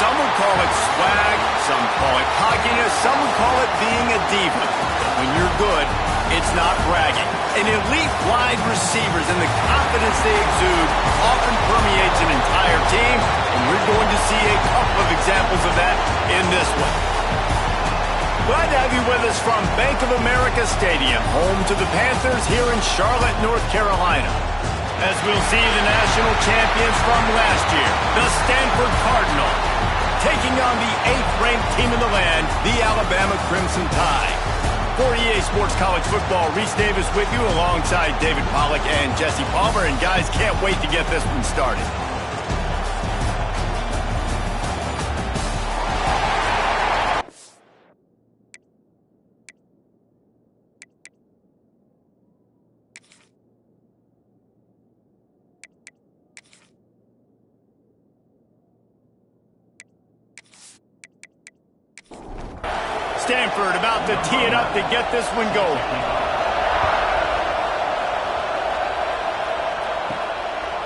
Some would call it swag, some call it cockiness, some would call it being a diva. But when you're good, it's not bragging. An elite wide receivers and the confidence they exude often permeates an entire team, and we're going to see a couple of examples of that in this one. Glad to have you with us from Bank of America Stadium, home to the Panthers here in Charlotte, North Carolina. As we'll see the national champions from last year, the Stanford Cardinal, taking on the 8th-ranked team in the land, the Alabama Crimson Tide. For EA Sports College Football, Reese Davis with you alongside David Pollack and Jesse Palmer. And guys, can't wait to get this one started. Stanford about to tee it up to get this one going.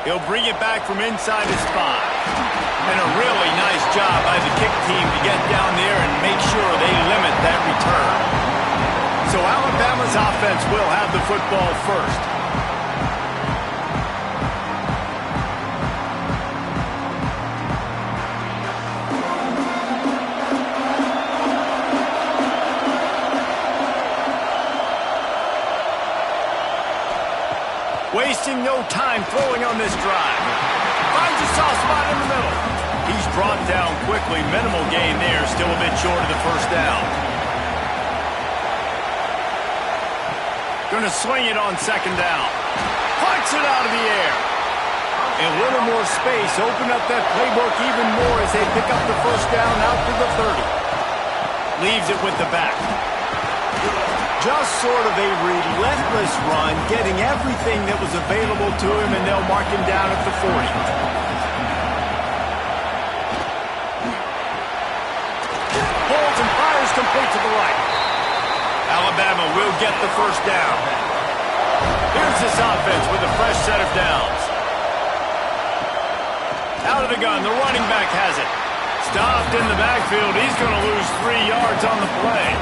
He'll bring it back from inside his spot. And a really nice job by the kick team to get down there and make sure they limit that return. So Alabama's offense will have the football first. Wasting no time throwing on this drive. Finds a soft spot in the middle. He's brought down quickly. Minimal gain there. Still a bit short of the first down. Gonna swing it on second down. Flicks it out of the air. A little more space. Open up that playbook even more as they pick up the first down out to the 30. Leaves it with the back. Just sort of a relentless run, getting everything that was available to him, and they'll mark him down at the 40. Pulls and fires complete to the right. Alabama will get the first down. Here's this offense with a fresh set of downs. Out of the gun, the running back has it. Stopped in the backfield. He's going to lose 3 yards on the play.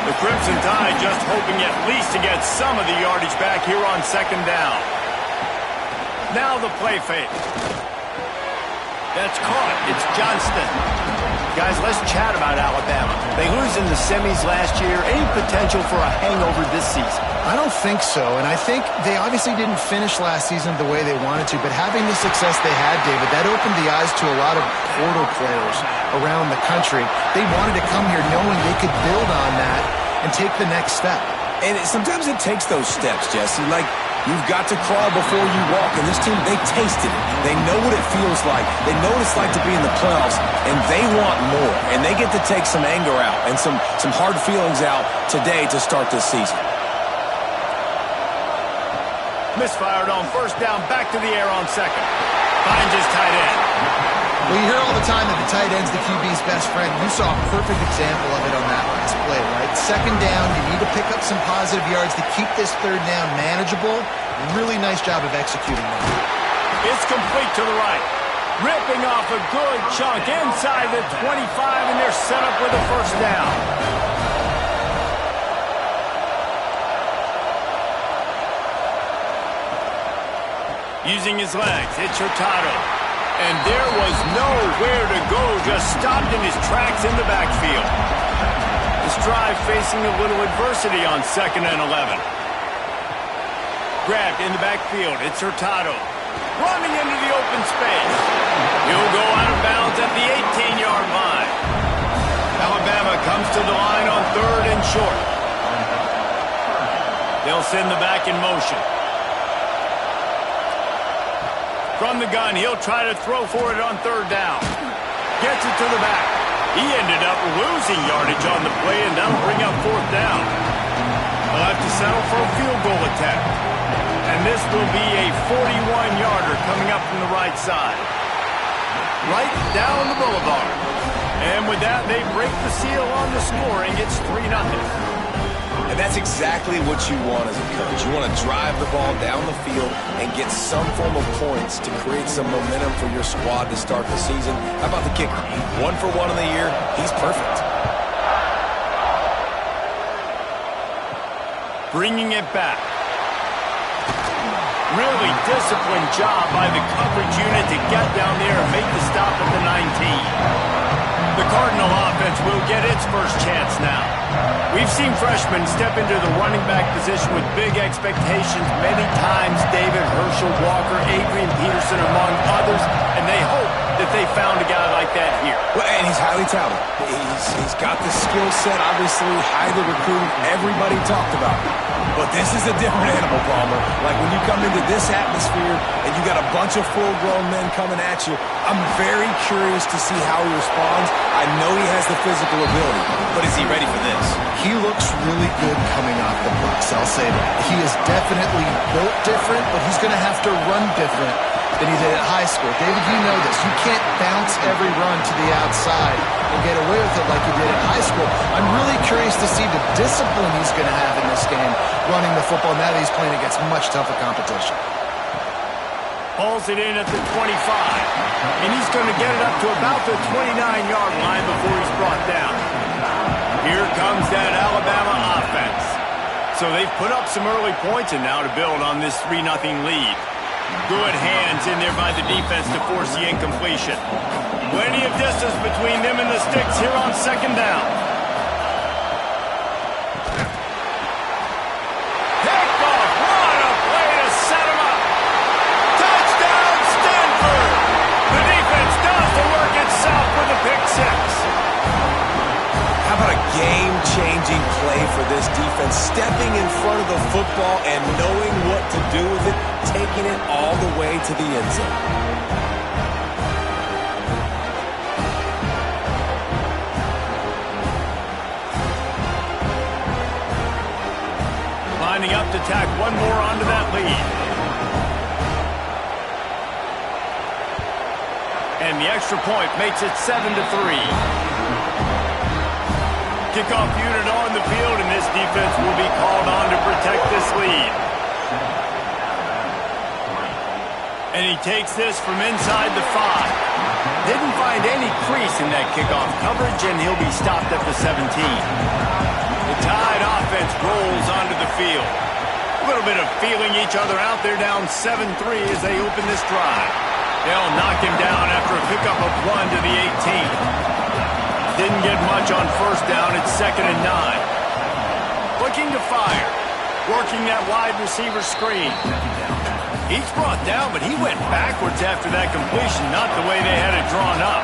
The Crimson Tide just hoping at least to get some of the yardage back here on second down. Now the play fake. That's caught. It's Johnston. Guys, let's chat about Alabama. They lose in the semis last year. Any potential for a hangover this season? I don't think so, and I think they obviously didn't finish last season the way they wanted to, but having the success they had, David, that opened the eyes to a lot of portal players around the country. They wanted to come here knowing they could build on that and take the next step. And sometimes it takes those steps, Jesse. Like, you've got to crawl before you walk, and this team, they tasted it. They know what it feels like. They know what it's like to be in the playoffs, and they want more. And they get to take some anger out and some hard feelings out today to start this season. Misfired on first down, back to the air on second. Finds his tight end. Well, you hear all the time that the tight end's the QB's best friend. You saw a perfect example of it on that last play, right? Second down, you need to pick up some positive yards to keep this third down manageable. Really nice job of executing that. It's complete to the right. Ripping off a good chunk inside the 25, and they're set up with a first down. Using his legs, it's Hurtado. And there was nowhere to go, just stopped in his tracks in the backfield. This drive drive facing a little adversity on 2nd and 11. Grabbed in the backfield. It's Hurtado. Running into the open space. He'll go out of bounds at the 18-yard line. Alabama comes to the line on 3rd and short. They'll send the back in motion. From the gun, he'll try to throw for it on 3rd down. Gets it to the back. He ended up losing yardage on the play, and that'll bring up 4th down. They'll have to settle for a field goal attempt. And this will be a 41-yarder coming up from the right side. Right down the boulevard. And with that, they break the seal on the scoring. It's 3-0. And that's exactly what you want as a coach. You want to drive the ball down the field and get some form of points to create some momentum for your squad to start the season. How about the kicker? 1 for 1 in the year. He's perfect. Bringing it back. Really disciplined job by the coverage unit to get down there and make the stop at the 19. The Cardinal offense will get its first chance now. We've seen freshmen step into the running back position with big expectations many times. David, Herschel, Walker, Adrian Peterson, among others, and they hope that they found a guy like that here. Well, and he's highly touted. He's got the skill set, obviously, highly recruited. Everybody talked about it. But this is a different animal, Palmer. Like when you come into this atmosphere and you got a bunch of full-grown men coming at you, I'm very curious to see how he responds. I know he has the physical ability, but is he ready for this? He looks really good coming off the blocks, I'll say that. He is definitely built different, but he's going to have to run different than he did at high school. David, you know this. You can't bounce every run to the outside and get away with it like you did at high school. I'm really curious to see the discipline he's going to have in this game running the football now that he's playing against much tougher competition. Hauls it in at the 25, and he's going to get it up to about the 29-yard line before he's brought down. Here comes that Alabama offense. So they've put up some early points and now to build on this 3-0 lead. Good hands in there by the defense to force the incompletion. Plenty of distance between them and the sticks here on 2nd down. Picked off. What a play to set him up. Touchdown, Stanford. The defense does the work itself with a pick 6. How about a game-changing play for this defense? Stepping in front of the football and knowing what to do with it, taking it all the way to the end zone. Lining up to tack one more onto that lead. And the extra point makes it 7-3. Kickoff unit on the field, and this defense will be called on to protect this lead. And he takes this from inside the 5. Didn't find any crease in that kickoff coverage, and he'll be stopped at the 17. The Tide offense rolls onto the field. A little bit of feeling each other out. They're down 7-3 as they open this drive. They'll knock him down after a pickup of 1 to the 18. Didn't get much on 1st down. It's 2nd and 9. Looking to fire. Working that wide receiver screen. He's brought down, but he went backwards after that completion, not the way they had it drawn up.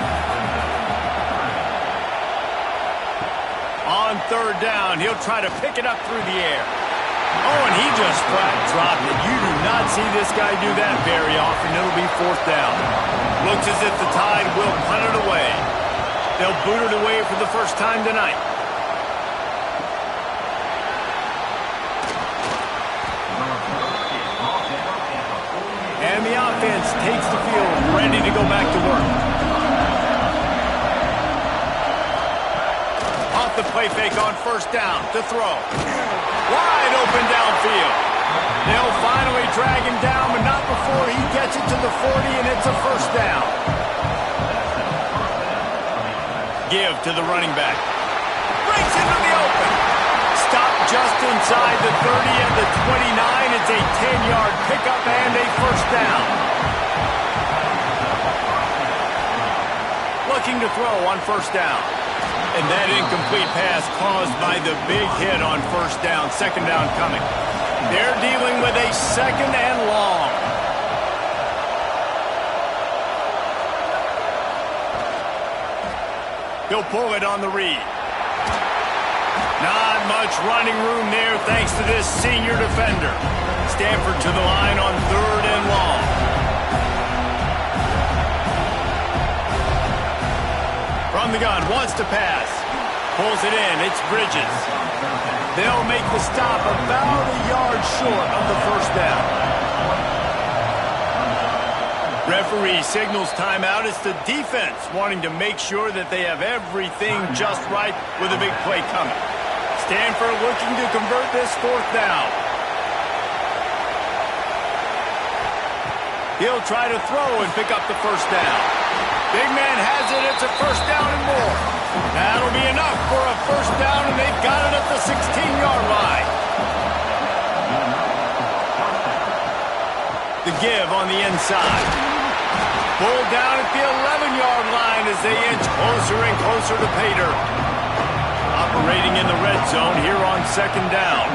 On 3rd down, he'll try to pick it up through the air. Oh, and he just flat dropped it. You do not see this guy do that very often. It'll be 4th down. Looks as if the Tide will punt it away. They'll boot it away for the first time tonight. And the offense takes the field, ready to go back to work. Off the play fake on 1st down to throw. Wide open downfield. They'll finally drag him down, but not before he gets it to the 40, and it's a 1st down. Give to the running back. Breaks into the open. Stop just inside the 30 and the 29. It's a 10-yard pickup and a 1st down. Looking to throw on 1st down. And that incomplete pass caused by the big hit on first down. Second down coming. They're dealing with a second and long. He'll pull it on the read. Not much running room there thanks to this senior defender. Stanford to the line on third and long. From the gun, wants to pass. Pulls it in, it's Bridges. They'll make the stop about a yard short of the first down. Referee signals timeout. It's the defense wanting to make sure that they have everything just right with a big play coming. Stanford looking to convert this fourth down. He'll try to throw and pick up the first down. Big man has it. It's a first down and more. That'll be enough for a first down, and they've got it at the 16-yard line. The give on the inside. Pulled down at the 11-yard line as they inch closer and closer to pay dirt. Operating in the red zone here on second down.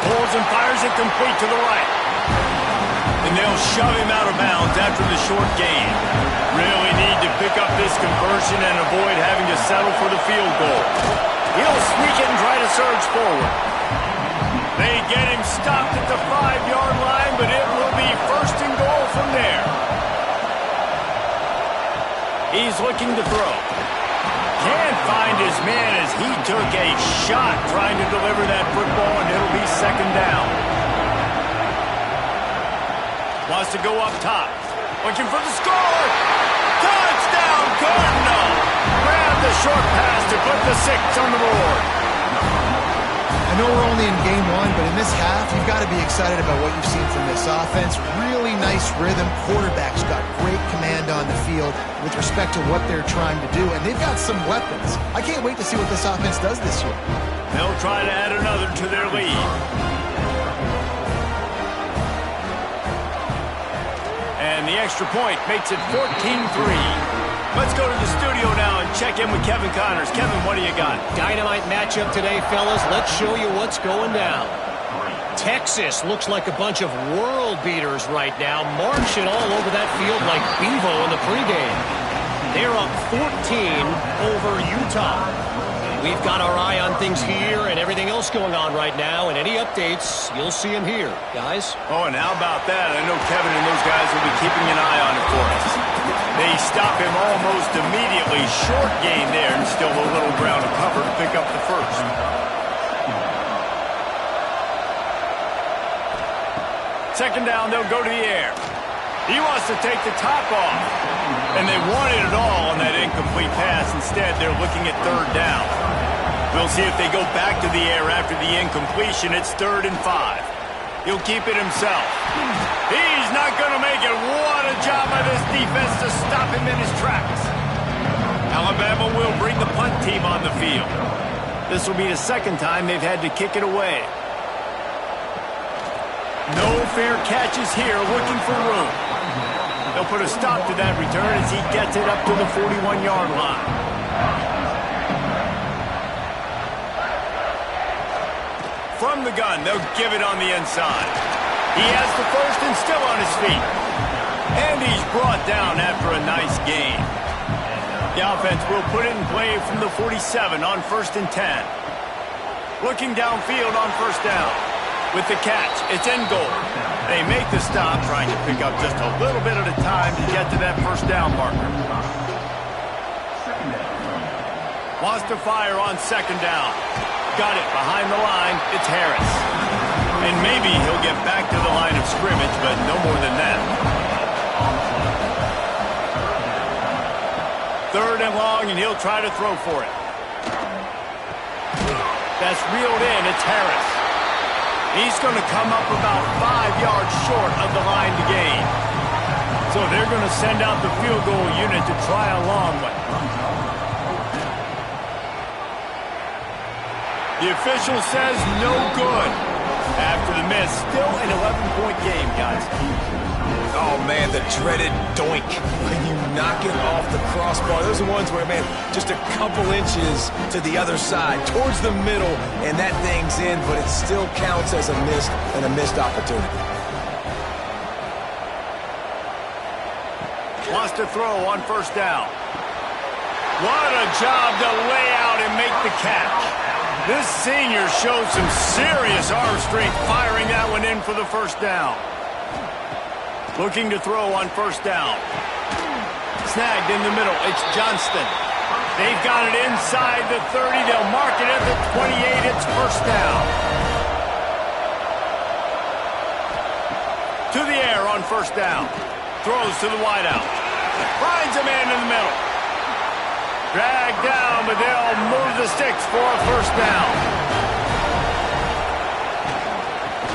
Pulls and fires it complete to the right. And they'll shove him out of bounds after the short gain. Really need to pick up this conversion and avoid having to settle for the field goal. He'll sneak it and try to surge forward. They get him stopped at the 5-yard line, but it will be first and goal from there. He's looking to throw. Can't find his man as he took a shot trying to deliver that football, and it'll be second down. Wants to go up top. Looking for the score. Touchdown, Cardinal. Grab the short pass to put the 6 on the board. I know we're only in game one, but in this half, you've got to be excited about what you've seen from this offense. Really nice rhythm. Quarterback's got great command on the field with respect to what they're trying to do, and they've got some weapons. I can't wait to see what this offense does this year. They'll try to add another to their lead. And the extra point makes it 14-3. Let's go to the studio now and check in with Kevin Connors. Kevin, what do you got? Dynamite matchup today, fellas. Let's show you what's going down. Texas looks like a bunch of world beaters right now, marching all over that field like Bevo in the pregame. They're up 14 over Utah. We've got our eye on things here and everything else going on right now, and any updates, you'll see them here, guys. Oh, and how about that? I know Kevin and those guys will be keeping an eye on it for us. They stop him almost immediately. Short gain there, and still a little ground to cover to pick up the first. Second down, they'll go to the air. He wants to take the top off. And they wanted it all on that incomplete pass. Instead, they're looking at third down. We'll see if they go back to the air after the incompletion. It's 3rd and 5. He'll keep it himself. He's not going to make it. What a job by this defense to stop him in his tracks. Alabama will bring the punt team on the field. This will be the second time they've had to kick it away. No fair catches here, looking for room. They'll put a stop to that return as he gets it up to the 41-yard line. From the gun, they'll give it on the inside. He has the first and still on his feet. And he's brought down after a nice gain. The offense will put it in play from the 47 on 1st and 10. Looking downfield on first down. With the catch, it's in goal. They make the stop, trying to pick up just a little bit at a time to get to that first down marker. Wants to fire on second down. Got it behind the line. It's Harris. And maybe he'll get back to the line of scrimmage, but no more than that. 3rd and long, and he'll try to throw for it. That's reeled in. It's Harris. He's going to come up about 5 yards short of the line to gain. So they're going to send out the field goal unit to try a long one. The official says no good. After the miss, still an 11-point game, guys. Oh, man, the dreaded doink when you knock it off the crossbar. Those are ones where, man, just a couple inches to the other side, towards the middle, and that thing's in, but it still counts as a missed opportunity. Wants to throw on first down. What a job to lay out and make the catch. This senior showed some serious arm strength firing that one in for the first down. Looking to throw on first down. Snagged in the middle. It's Johnston. They've got it inside the 30. They'll mark it at the 28. It's first down. To the air on first down. Throws to the wideout. Finds a man in the middle. Dragged down, but they'll move the sticks for a first down.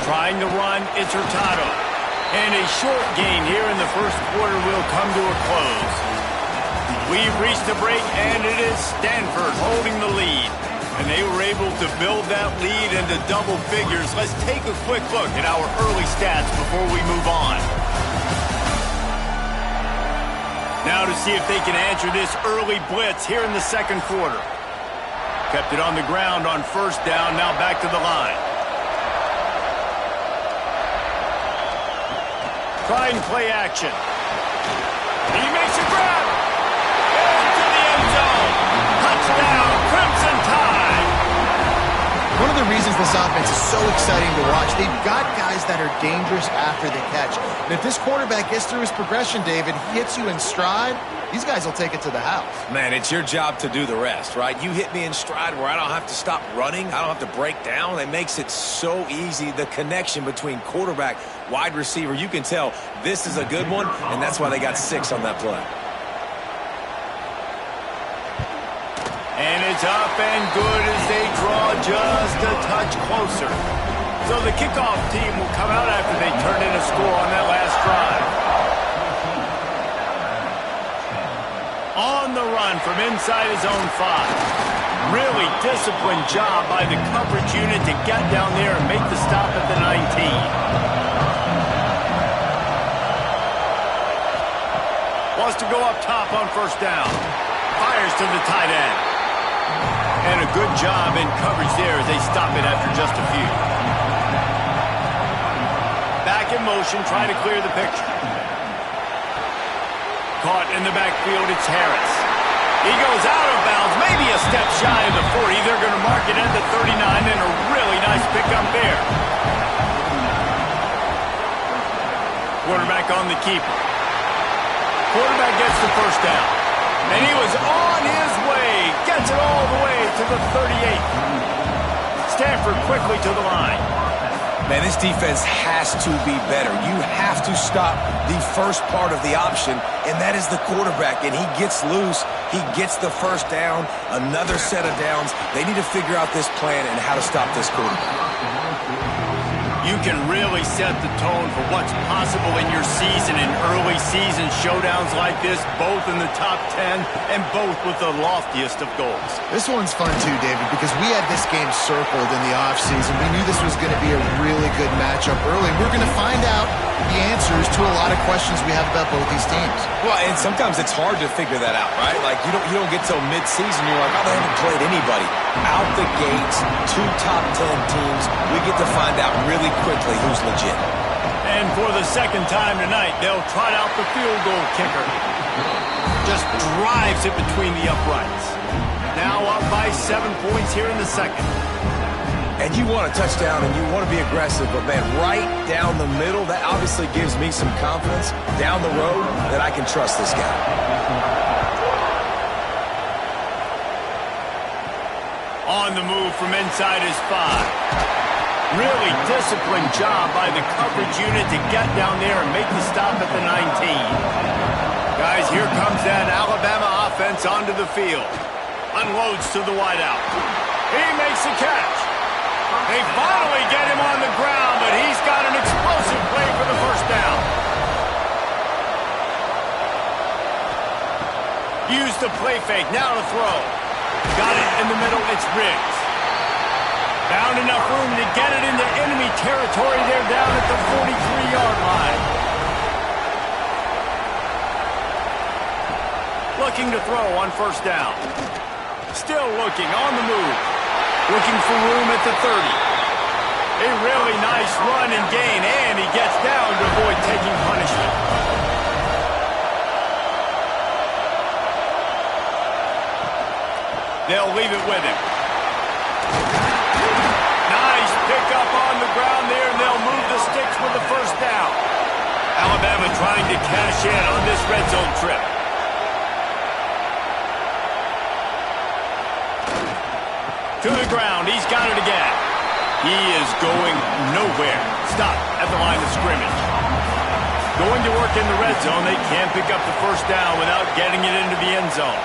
Trying to run, it's Hurtado. And a short gain here in the first quarter will come to a close. We've reached a break, and it is Stanford holding the lead. And they were able to build that lead into double figures. Let's take a quick look at our early stats before we move on. Now to see if they can answer this early blitz here in the second quarter. Kept it on the ground on first down, now back to the line. Try and play action. He makes a grab. Into the end zone. Touchdown, Crimson Tide. One of the reasons this offense is so exciting to watch, they've got guys that are dangerous after the catch. And if this quarterback gets through his progression, David, hits you in stride, these guys will take it to the house. Man, it's your job to do the rest, right? You hit me in stride where I don't have to stop running. I don't have to break down. It makes it so easy. The connection between quarterback, wide receiver, you can tell this is a good one, and that's why they got 6 on that play. And it's up and good as they draw just a touch closer. So the kickoff team will come out after they turn in a score on that last drive. On the run from inside his own 5. Really disciplined job by the coverage unit to get down there and make the stop at the 19. Wants to go up top on first down. Fires to the tight end. And a good job in coverage there as they stop it after just a few. Back in motion, trying to clear the picture. Caught in the backfield, it's Harris. He goes out of bounds, maybe a step shy of the 40. They're going to mark it at the 39, and a really nice pickup there. Quarterback on the keeper. Quarterback gets the first down. And he was on his way. Gets it all the way to the 38. Stanford quickly to the line. Man, this defense has to be better. You have to stop the first part of the option, and that is the quarterback. And he gets loose. He gets the first down, another set of downs. They need to figure out this plan and how to stop this quarterback. You can really set the tone for what's possible in your season in early season showdowns like this, both in the top 10 and both with the loftiest of goals. This one's fun too, David, because we had this game circled in the offseason. We knew this was going to be a really good matchup early. We're going to find out the answers to a lot of questions we have about both these teams. Well, and sometimes it's hard to figure that out, right? Like, you don't get till mid-season, you're like, oh, they haven't played anybody. Out the gates, 2 top 10 teams, we get to find out really quickly who's legit. And for the second time tonight, they'll trot out the field goal kicker. Just drives it between the uprights. Now up by 7 points here in the second. And you want a touchdown and you want to be aggressive, but man, right down the middle, that obviously gives me some confidence down the road that I can trust this guy. On the move from inside his 5. Really disciplined job by the coverage unit to get down there and make the stop at the 19. Guys, here comes that Alabama offense onto the field. Unloads to the wideout. He makes the catch. They finally get him on the ground, but he's got an explosive play for the first down. Used the play fake, now to throw. Got it in the middle, it's Riggs. Found enough room to get it into enemy territory. They're down at the 43-yard line. Looking to throw on first down. Still looking on the move. Looking for room at the 30. A really nice run and gain, and he gets down to avoid taking punishment. They'll leave it with him. Nice pickup on the ground there, and they'll move the sticks with the first down. Alabama trying to cash in on this red zone trip. To the ground, he's got it again. He is going nowhere. Stop at the line of scrimmage. Going to work in the red zone. They can't pick up the first down without getting it into the end zone.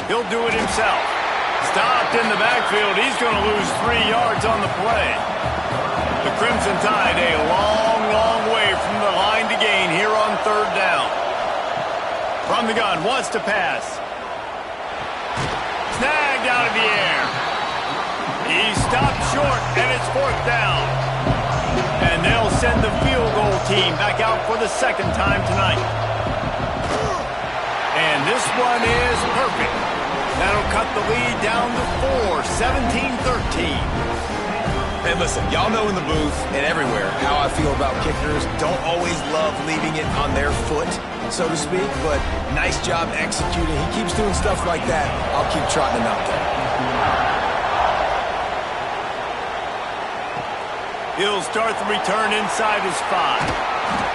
He'll do it himself. Stopped in the backfield. He's going to lose 3 yards on the play. The Crimson Tide a long, long way from the line to gain here on third down. From the gun, wants to pass. Snagged out of the air. He stopped short, and it's fourth down. And they'll send the field goal team back out for the second time tonight. And this one is perfect. That'll cut the lead down to 4, 17-13. Hey, listen, y'all know in the booth and everywhere how I feel about kickers. Don't always love leaving it on their foot, so to speak, but nice job executing. He keeps doing stuff like that. I'll keep trotting him out there. He'll start the return inside his 5.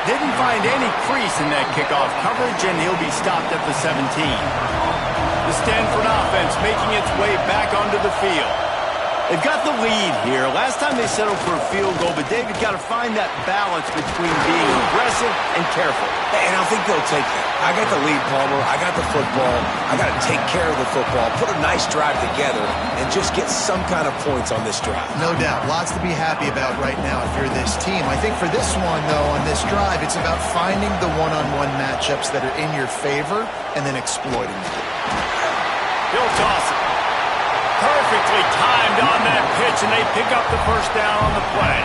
Didn't find any crease in that kickoff coverage, and he'll be stopped at the 17. The Stanford offense making its way back onto the field. They've got the lead here. Last time they settled for a field goal, but David got to find that balance between being aggressive and careful. And I think they'll take that. I got the lead, Palmer. I got the football. I got to take care of the football, put a nice drive together, and just get some kind of points on this drive. No doubt. Lots to be happy about right now if you're this team. I think for this one, though, on this drive, it's about finding the one-on-one matchups that are in your favor and then exploiting them. He'll toss it. Perfectly timed on that pitch, and they pick up the first down on the play.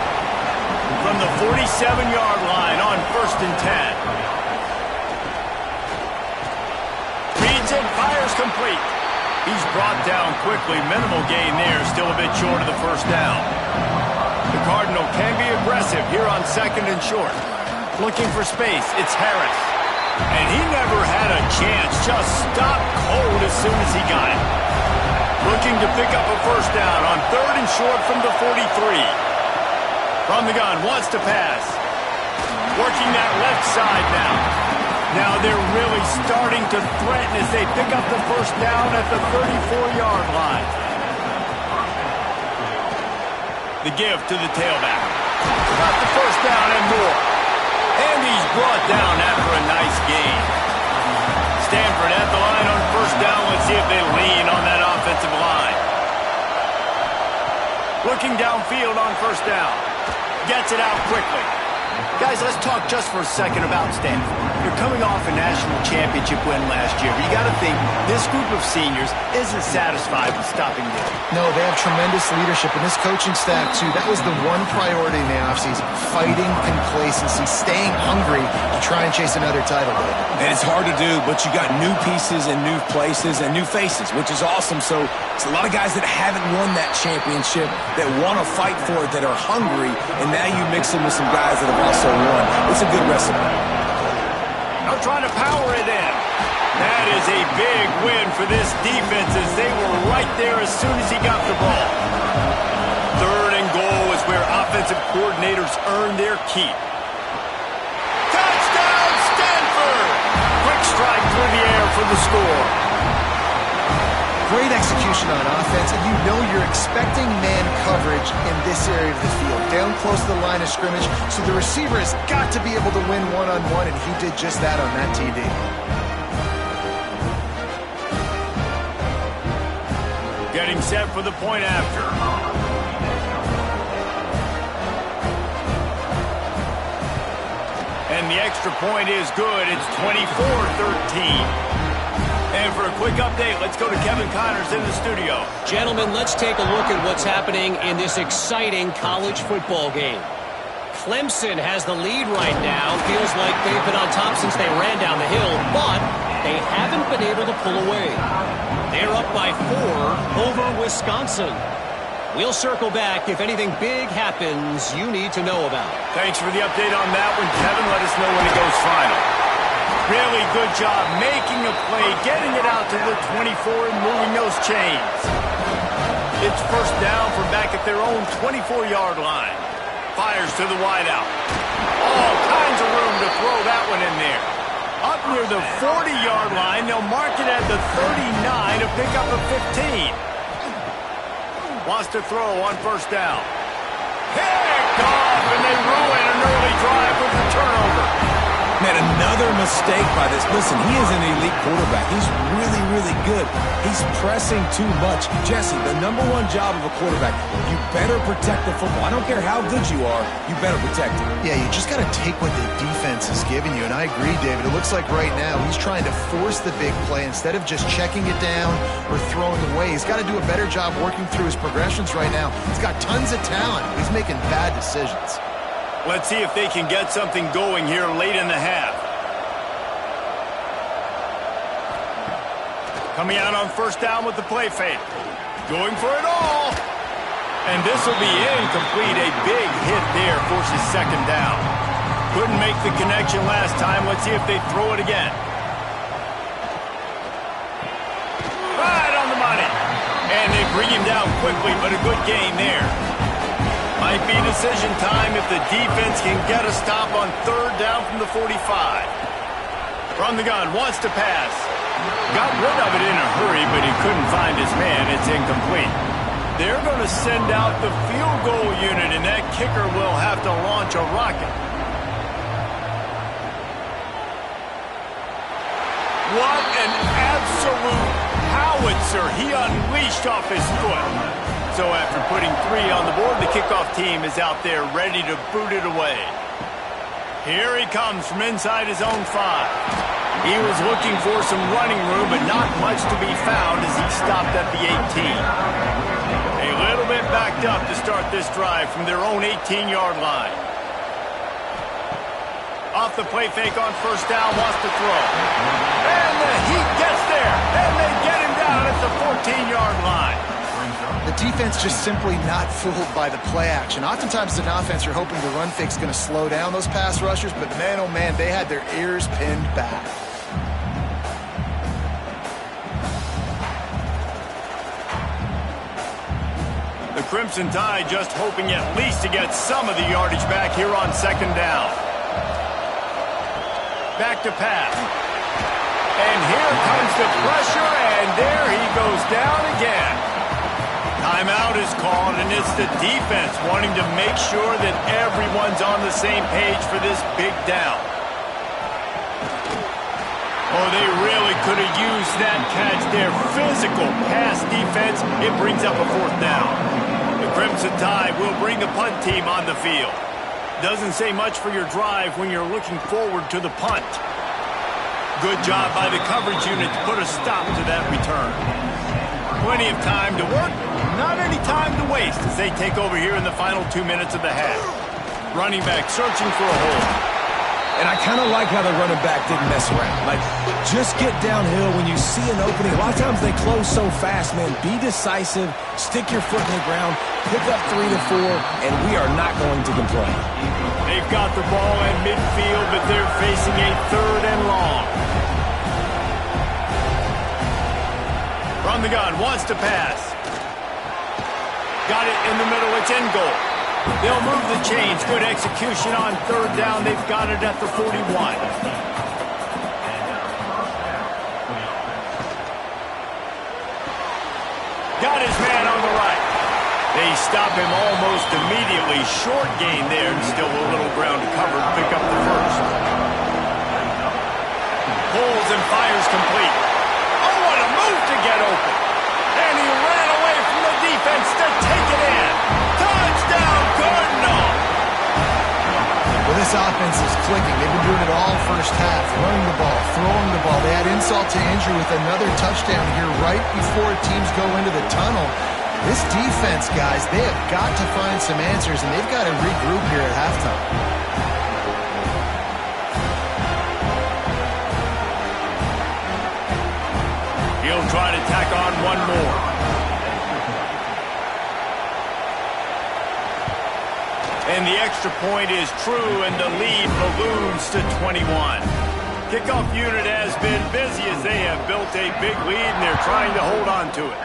From the 47-yard line on 1st and 10. Reads it, fires complete. He's brought down quickly. Minimal gain there, still a bit short of the first down. The Cardinal can be aggressive here on 2nd and short. Looking for space, it's Harris. And he never had a chance, just stopped cold as soon as he got it. Looking to pick up a first down on 3rd and short from the 43. From the gun, wants to pass. Working that left side now. Now they're really starting to threaten as they pick up the first down at the 34-yard line. The give to the tailback. Got the first down and more. And he's brought down after a nice gain. Stanford at the line on first down. Let's see if they lean on that offensive line. Looking downfield on first down. Gets it out quickly. Guys, let's talk just for a second about Stanford. They're coming off a national championship win last year, but you got to think this group of seniors isn't satisfied with stopping there. No, they have tremendous leadership, and this coaching staff, too. That was the one priority in the offseason, fighting complacency, staying hungry to try and chase another title. And it's hard to do, but you got new pieces and new places and new faces, which is awesome. So it's a lot of guys that haven't won that championship that want to fight for it, that are hungry, and now you mix them with some guys that have also won. It's a good recipe. Now trying to power it in. That is a big win for this defense as they were right there as soon as he got the ball. 3rd and goal is where offensive coordinators earn their keep. Touchdown, Stanford! Quick strike through the air for the score. Great execution on offense, and you know you're expecting man coverage in this area of the field, down close to the line of scrimmage, so the receiver has got to be able to win one-on-one, and he did just that on that TD. Getting set for the point after. And the extra point is good. It's 24-13. And for a quick update, let's go to Kevin Connors in the studio. Gentlemen, let's take a look at what's happening in this exciting college football game. Clemson has the lead right now. Feels like they've been on top since they ran down the hill, but they haven't been able to pull away. They're up by 4 over Wisconsin. We'll circle back if anything big happens you need to know about. Thanks for the update on that one, Kevin. Let us know when it goes final. Really good job making a play, getting it out to the 24 and moving those chains. It's first down from back at their own 24-yard line. Fires to the wideout. All kinds of room to throw that one in there. Up near the 40-yard line, they'll mark it at the 39 to pick up a 15. Wants to throw on first down. Picked off, and they ruin an early drive with the turnover. Man, another mistake by this. Listen, he is an elite quarterback. He's really, really good. He's pressing too much. Jesse, the number one job of a quarterback, you better protect the football. I don't care how good you are, you better protect it. Yeah, you just got to take what the defense is giving you, and I agree, David. It looks like right now he's trying to force the big play instead of just checking it down or throwing away. He's got to do a better job working through his progressions right now. He's got tons of talent. He's making bad decisions. Let's see if they can get something going here late in the half. Coming out on first down with the play fake. Going for it all. And this will be incomplete. A big hit there forces second down. Couldn't make the connection last time. Let's see if they throw it again. Right on the money. And they bring him down quickly, but a good gain there. Might be decision time if the defense can get a stop on third down from the 45. From the gun, wants to pass. Got rid of it in a hurry, but he couldn't find his man. It's incomplete. They're going to send out the field goal unit, and that kicker will have to launch a rocket. What an absolute howitzer he unleashed off his foot. So after putting 3 on the board, the kickoff team is out there ready to boot it away. Here he comes from inside his own 5. He was looking for some running room, but not much to be found as he stopped at the 18. A little bit backed up to start this drive from their own 18-yard line. Off the play fake on first down, wants to throw. And the heat gets there, and they get him down at the 14-yard line. The defense just simply not fooled by the play action. Oftentimes as an offense, you're hoping the run fake's going to slow down those pass rushers, but man, oh man, they had their ears pinned back. The Crimson Tide just hoping at least to get some of the yardage back here on second down. Back to pass. And here comes the pressure, and there he goes down again. Timeout is called, and it's the defense wanting to make sure that everyone's on the same page for this big down. Oh, they really could have used that catch there. Physical pass defense. It brings up a fourth down. The Crimson Tide will bring the punt team on the field. Doesn't say much for your drive when you're looking forward to the punt. Good job by the coverage unit to put a stop to that return. Plenty of time to work, not any time to waste as they take over here in the final 2 minutes of the half. Running back searching for a hole. And I kind of like how the running back didn't mess around. Like, just get downhill when you see an opening. A lot of times they close so fast, man. Be decisive, stick your foot in the ground, pick up 3 to 4, and we are not going to complain. They've got the ball in midfield, but they're facing a third and long. From the gun, wants to pass. Got it in the middle, it's in goal. They'll move the chains. Good execution on third down. They've got it at the 41. Got his man on the right. They stop him almost immediately. Short gain there, and still a little ground to cover to pick up the first. Pulls and fires complete. Oh, what a move to get open. And he ran away from the defense to take it in. Touchdown, Cardinal! Well, this offense is clicking. They've been doing it all first half, running the ball, throwing the ball. They had insult to injury with another touchdown here right before teams go into the tunnel. This defense, guys, they have got to find some answers, and they've got to regroup here at halftime. He'll try to tack on one more. And the extra point is true, and the lead balloons to 21. Kickoff unit has been busy as they have built a big lead, and they're trying to hold on to it.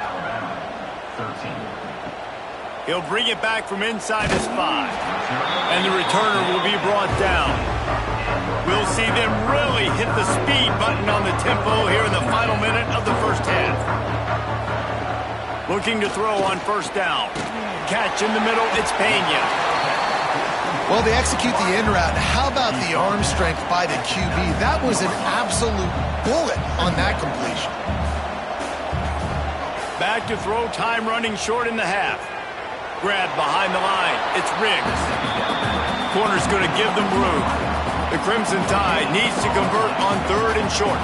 He'll bring it back from inside his 5. And the returner will be brought down. We'll see them really hit the speed button on the tempo here in the final minute of the first half. Looking to throw on first down. Catch in the middle, it's Pena. Well, they execute the in route. How about the arm strength by the QB? That was an absolute bullet on that completion. Back to throw, time running short in the half. Grab behind the line. It's Riggs. Corner's going to give them room. The Crimson Tide needs to convert on 3rd and short.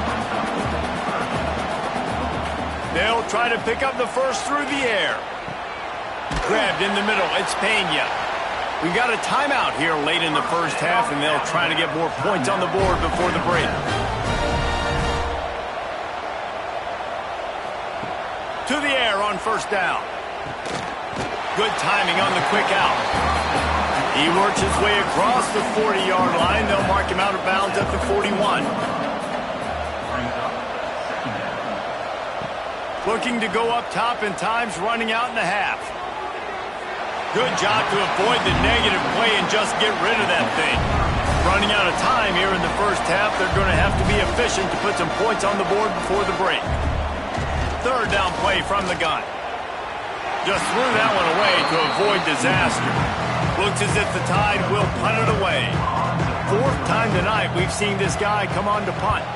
They'll try to pick up the first through the air. Grabbed in the middle. It's Pena. We got a timeout here late in the first half, and they'll try to get more points on the board before the break. To the air on first down. Good timing on the quick out. He works his way across the 40-yard line. They'll mark him out of bounds at the 41. Looking to go up top, and time's running out in the half. Good job to avoid the negative play and just get rid of that thing. Running out of time here in the first half. They're going to have to be efficient to put some points on the board before the break. 3rd down play from the gun. Just threw that one away to avoid disaster. Looks as if the Tide will punt it away. 4th time tonight we've seen this guy come on to punt.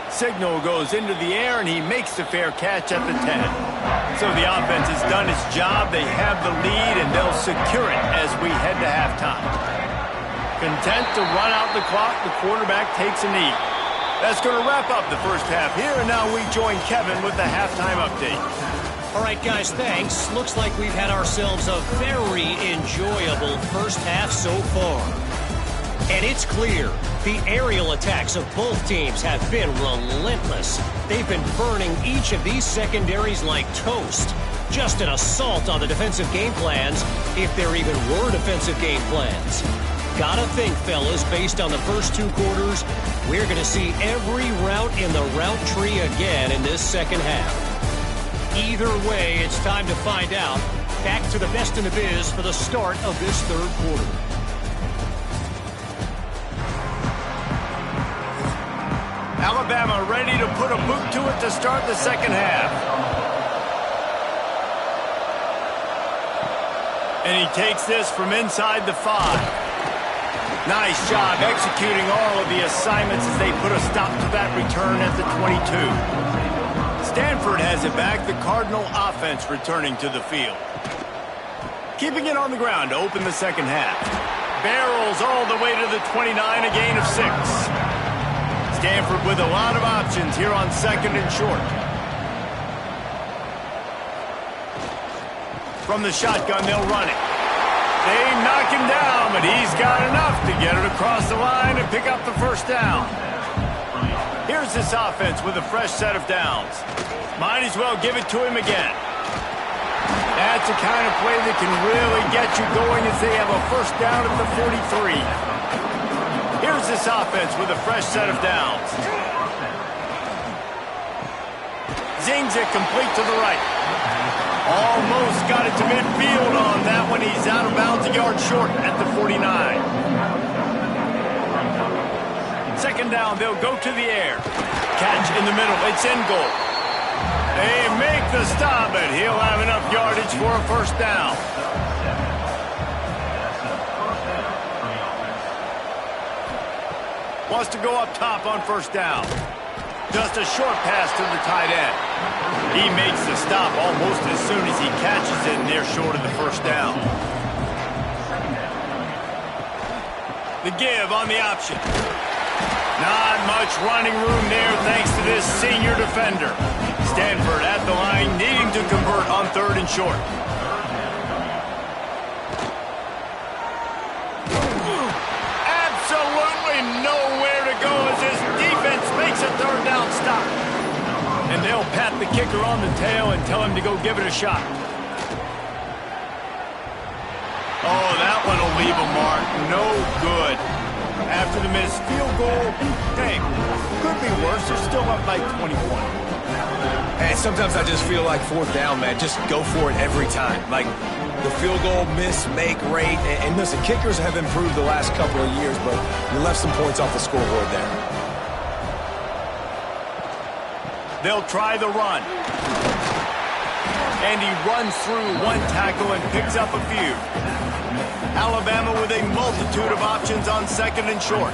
Signal goes into the air, and he makes the fair catch at the 10. So the offense has done its job. They have the lead, and they'll secure it as we head to halftime. Content to run out the clock, the quarterback takes a knee. That's going to wrap up the first half here, and now we join Kevin with the halftime update. All right, guys, thanks. Looks like we've had ourselves a very enjoyable first half so far. And it's clear, the aerial attacks of both teams have been relentless. They've been burning each of these secondaries like toast. Just an assault on the defensive game plans, if there even were defensive game plans. Gotta think, fellas, based on the first 2 quarters, we're going to see every route in the route tree again in this second half. Either way, it's time to find out. Back to the best in the biz for the start of this 3rd quarter. Alabama ready to put a boot to it to start the second half. And he takes this from inside the 5. Nice job executing all of the assignments as they put a stop to that return at the 22. Stanford has it back, the Cardinal offense returning to the field. Keeping it on the ground to open the second half. Barrels all the way to the 29, a gain of 6. Stanford with a lot of options here on 2nd and short. From the shotgun, they'll run it. They knock him down, but he's got enough to get it across the line and pick up the first down. Here's this offense with a fresh set of downs. Might as well give it to him again. That's the kind of play that can really get you going as they have a first down at the 43. Here's this offense with a fresh set of downs. Zings it complete to the right. Almost got it to midfield on that one. He's out of bounds a yard short at the 49. 2nd down, they'll go to the air. Catch in the middle. It's in goal. They make the stop, and he'll have enough yardage for a first down. Wants to go up top on first down. Just a short pass to the tight end. He makes the stop almost as soon as he catches it, and they're short of the first down. The give on the option. Not much running room there thanks to this senior defender. Stanford at the line, needing to convert on 3rd and short. Absolutely nowhere to go as this defense makes a 3rd down stop. And they'll pat the kicker on the tail and tell him to go give it a shot. Oh, that one will leave a mark. No good. After the missed field goal, hey, could be worse. They're still up by 21. Hey, sometimes I just feel like 4th down, man. Just go for it every time. Like the field goal miss, make rate. And listen, kickers have improved the last couple of years, but you left some points off the scoreboard there. They'll try the run. And he runs through one tackle and picks up a few. Alabama with a multitude of options on 2nd and short.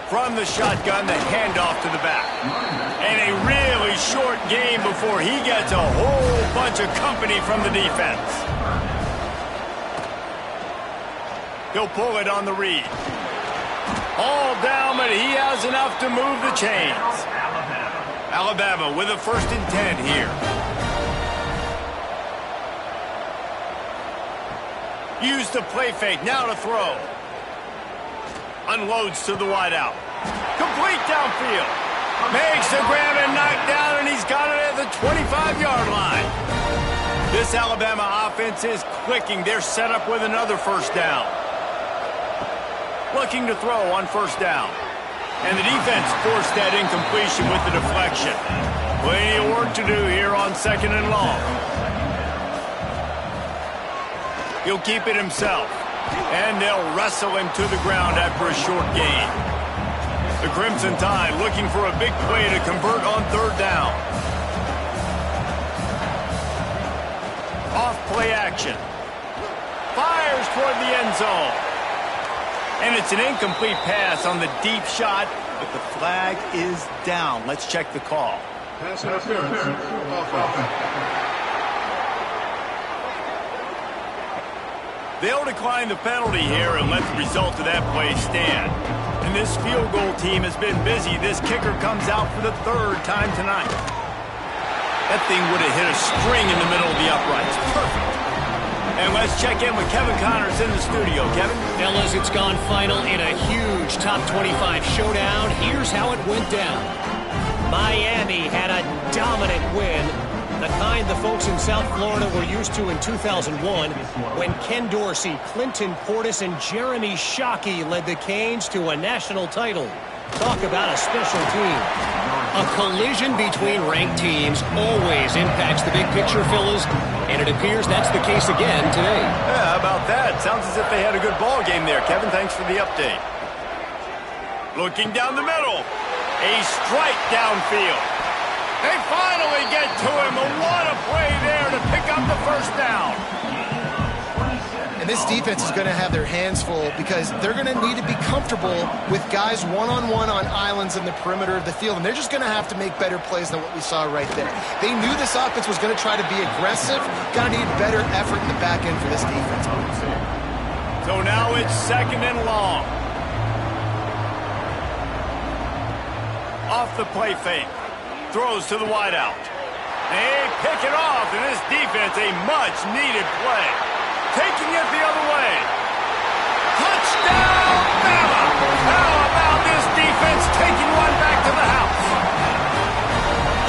From the shotgun, the handoff to the back. And a really short game before he gets a whole bunch of company from the defense. He'll pull it on the read. All down, but he has enough to move the chains. Alabama with a 1st and 10 here. Use the play fake, now to throw. Unloads to the wideout. Complete downfield. Makes the grab and knock down, and he's got it at the 25-yard line. This Alabama offense is clicking. They're set up with another 1st down. Looking to throw on 1st down. And the defense forced that incompletion with the deflection. Plenty of work to do here on 2nd and long. He'll keep it himself. And they'll wrestle him to the ground after a short gain. The Crimson Tide looking for a big play to convert on 3rd down. Off play action. Fires toward the end zone. And it's an incomplete pass on the deep shot, but the flag is down. Let's check the call. Pass interference. Offense. They'll decline the penalty here and let the result of that play stand. And this field goal team has been busy. This kicker comes out for the 3rd time tonight. That thing would have hit a string in the middle of the uprights. Perfect. And let's check in with Kevin Connors in the studio. Kevin? Fellas, it's gone final in a huge top 25 showdown. Here's how it went down. Miami had a dominant win. The kind the folks in South Florida were used to in 2001 when Ken Dorsey, Clinton Portis, and Jeremy Shockey led the Canes to a national title. Talk about a special team. A collision between ranked teams always impacts the big picture, fellas, and it appears that's the case again today. Yeah, how about that? Sounds as if they had a good ball game there. Kevin, thanks for the update. Looking down the middle. A strike downfield. They finally get to him. What a play there to pick up the 1st down. And this defense is going to have their hands full because they're going to need to be comfortable with guys one-on-one on islands in the perimeter of the field. And they're just going to have to make better plays than what we saw right there. They knew this offense was going to try to be aggressive. Got to need better effort in the back end for this defense. So now it's 2nd and long. Off the play fake. Throws to the wideout. They pick it off, and this defense, a much-needed play. Taking it the other way. Touchdown, Bama! How about this defense taking one back to the house?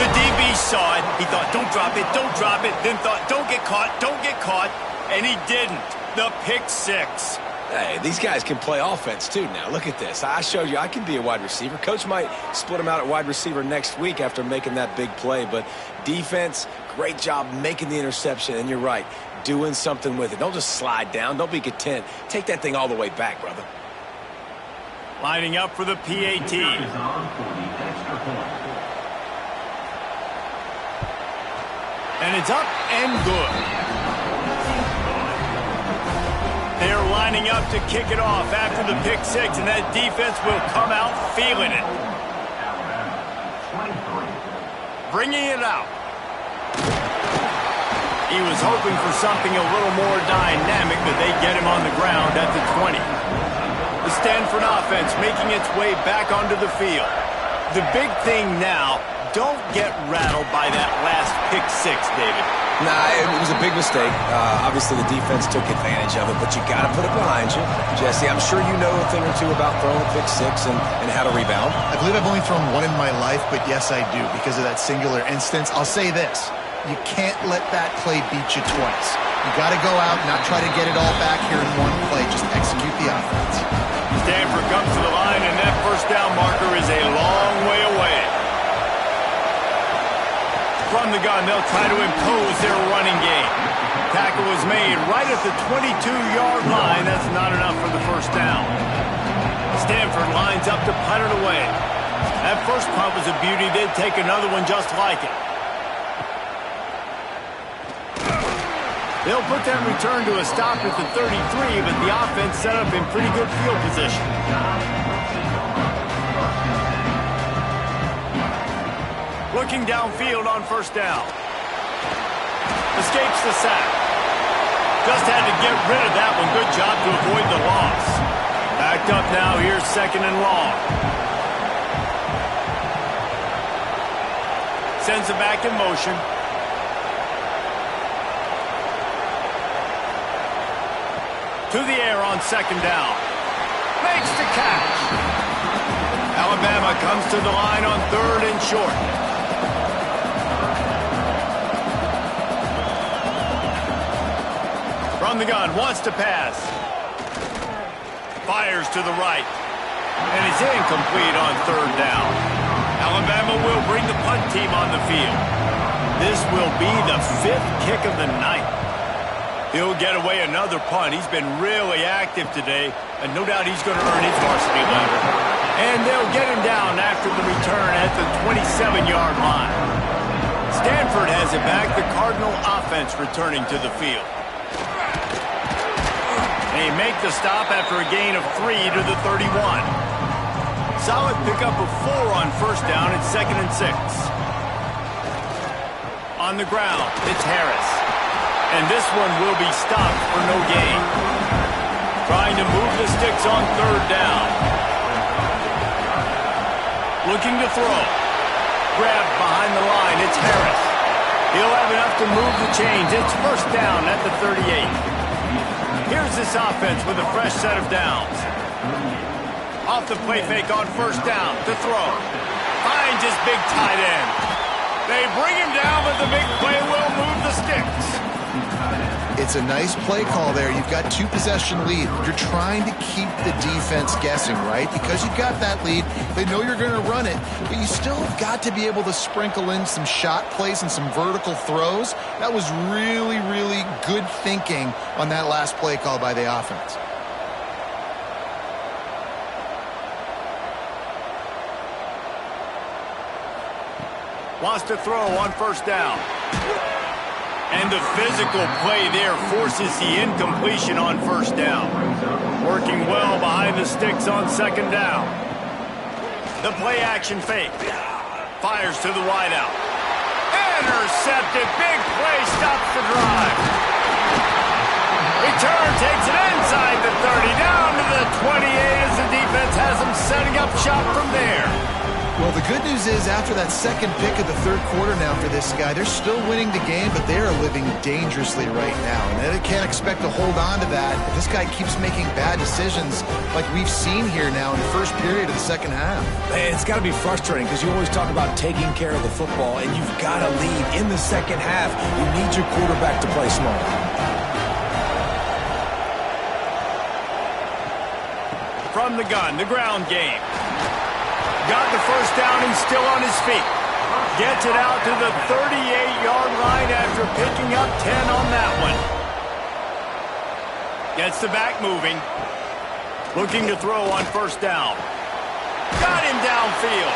The DB saw it. He thought, don't drop it, then thought, don't get caught, and he didn't. The pick 6. Hey, these guys can play offense, too, now. Look at this. I showed you I can be a wide receiver. Coach might split him out at wide receiver next week after making that big play. But defense, great job making the interception. And you're right, doing something with it. Don't just slide down. Don't be content. Take that thing all the way back, brother. Lining up for the PAT. And it's up and good. They're lining up to kick it off after the pick 6, and that defense will come out feeling it. Bringing it out. He was hoping for something a little more dynamic, but they get him on the ground at the 20. The Stanford offense making its way back onto the field. The big thing now, don't get rattled by that last pick six, David. Nah, it was a big mistake. Obviously, the defense took advantage of it, but you got to put it behind you. Jesse, I'm sure you know a thing or two about throwing a pick six and how to rebound. I believe I've only thrown one in my life, but yes, I do, because of that singular instance. I'll say this. You can't let that play beat you twice. You got to go out, not try to get it all back here in one play. Just execute the offense. Stanford comes to the line, and that first down marker is a long way away. From the gun, they'll try to impose their running game. Tackle was made right at the 22-yard line. That's not enough for the first down. Stanford lines up to punt it away. That first punt was a beauty. They'd take another one just like it. They'll put that return to a stop at the 33, but the offense set up in pretty good field position. Looking downfield on first down. Escapes the sack. Just had to get rid of that one. Good job to avoid the loss. Backed up now. Here's second and long. Sends it back in motion. To the air on second down. Makes the catch. Alabama comes to the line on third and short. From the gun, wants to pass. Fires to the right. And it's incomplete on third down. Alabama will bring the punt team on the field. This will be the 5th kick of the night. He'll get away another punt. He's been really active today, and no doubt he's going to earn his varsity letter. And they'll get him down after the return at the 27-yard line. Stanford has it back. The Cardinal offense returning to the field. They make the stop after a gain of 3 to the 31. Solid pickup of 4 on first down at 2nd and 6. On the ground, it's Harris. And this one will be stopped for no gain. Trying to move the sticks on third down. Looking to throw. Grabbed behind the line. It's Harris. He'll have enough to move the chains. It's first down at the 38. Here's this offense with a fresh set of downs. Off the play fake on first down to throw. Finds his big tight end. They bring him down, but the big play will move the sticks. It's a nice play call there. You've got 2-possession lead. You're trying to keep the defense guessing, right? Because you've got that lead, they know you're going to run it, but you still have got to be able to sprinkle in some shot plays and some vertical throws. That was really, really good thinking on that last play call by the offense. Wants to throw on first down. And the physical play there forces the incompletion on first down. Working well behind the sticks on second down. The play action fake. Fires to the wideout. Intercepted. Big play. Stops the drive. Return takes it inside the 30. Down to the 28 as the defense has them setting up shop from there. Well, the good news is after that second pick of the third quarter now for this guy, they're still winning the game, but they are living dangerously right now. And they can't expect to hold on to that if this guy keeps making bad decisions like we've seen here now in the first period of the second half. Man, it's got to be frustrating because you always talk about taking care of the football, and you've got to lead in the second half. You need your quarterback to play smart. From the gun, the ground game. Got the first down and still on his feet. Gets it out to the 38-yard line after picking up 10 on that one. Gets the back moving. Looking to throw on first down. Got him downfield.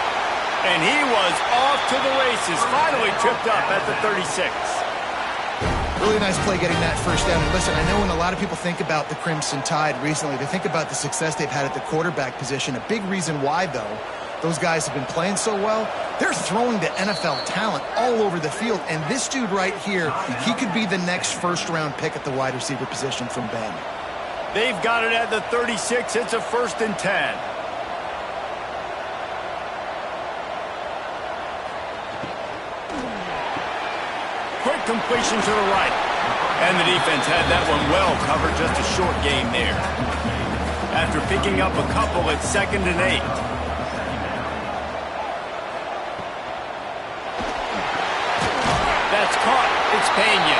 And he was off to the races. Finally tripped up at the 36. Really nice play getting that first down. And listen, I know when a lot of people think about the Crimson Tide recently, they think about the success they've had at the quarterback position. A big reason why, though, those guys have been playing so well, They're throwing to NFL talent all over the field, and this dude right here, he could be the next first-round pick at the wide receiver position from Bama. They've got it at the 36. It's a 1st and 10. Quick completion to the right. And the defense had that one well covered, just a short gain there. After picking up a couple, it's 2nd and 8. That's caught. It's Pena.